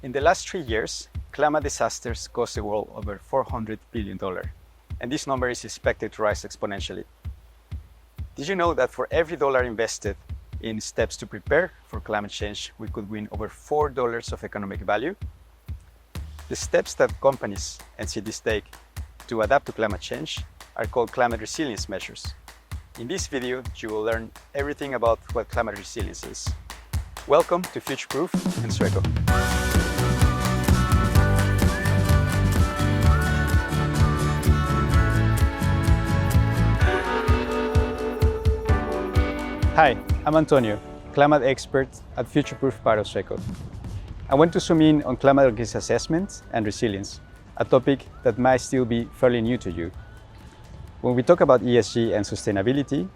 In the last 3 years, climate disasters cost the world over $400 billion, and this number is expected to rise exponentially. Did you know that for every dollar invested in steps to prepare for climate change, we could win over $4 of economic value? The steps that companies and cities take to adapt to climate change are called climate resilience measures. In this video, you will learn everything about what climate resilience is. Welcome to Futureproofed and Sueco. Hi, I'm Antonio, climate expert at Futureproofed part of Sueco. I want to zoom in on climate risk assessment and resilience, a topic that might still be fairly new to you. When we talk about ESG and sustainability,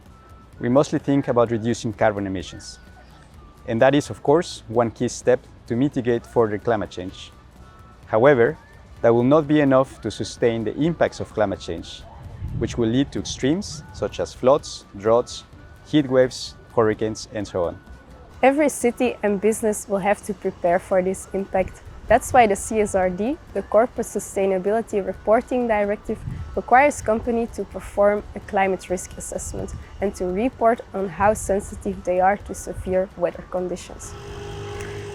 we mostly think about reducing carbon emissions. And that is, of course, one key step to mitigate further climate change. However, that will not be enough to sustain the impacts of climate change, which will lead to extremes such as floods, droughts, heat waves, hurricanes, and so on. Every city and business will have to prepare for this impact. That's why the CSRD, the Corporate Sustainability Reporting Directive, requires companies to perform a climate risk assessment and to report on how sensitive they are to severe weather conditions.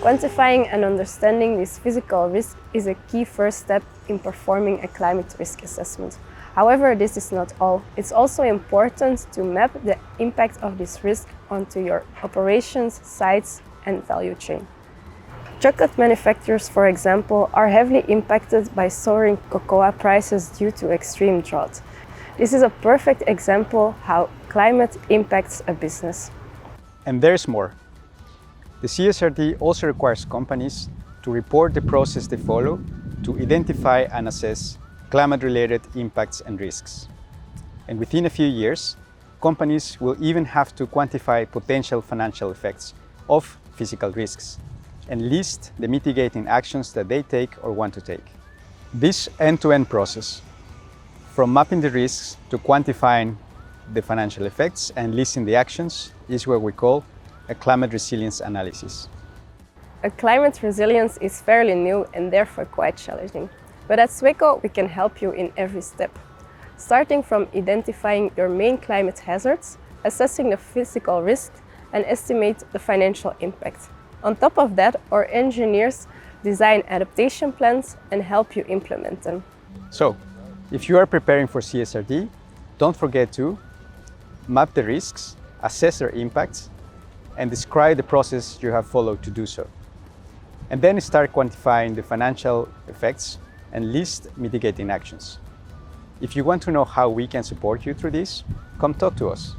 Quantifying and understanding this physical risk is a key first step in performing a climate risk assessment. However, this is not all. It's also important to map the impact of this risk onto your operations, sites, and value chain. Chocolate manufacturers, for example, are heavily impacted by soaring cocoa prices due to extreme drought. This is a perfect example how climate impacts a business. And there's more. The CSRD also requires companies to report the process they follow to identify and assess climate-related impacts and risks. And within a few years, companies will even have to quantify potential financial effects of physical risks and list the mitigating actions that they take or want to take. This end-to-end process, from mapping the risks to quantifying the financial effects and listing the actions, is what we call a climate resilience analysis. A climate resilience is fairly new and therefore quite challenging. But at Sueco, we can help you in every step. Starting from identifying your main climate hazards, assessing the physical risk, and estimate the financial impact. On top of that, our engineers design adaptation plans and help you implement them. So, if you are preparing for CSRD, don't forget to map the risks, assess their impacts, and describe the process you have followed to do so. And then start quantifying the financial effects and list mitigating actions. If you want to know how we can support you through this, come talk to us.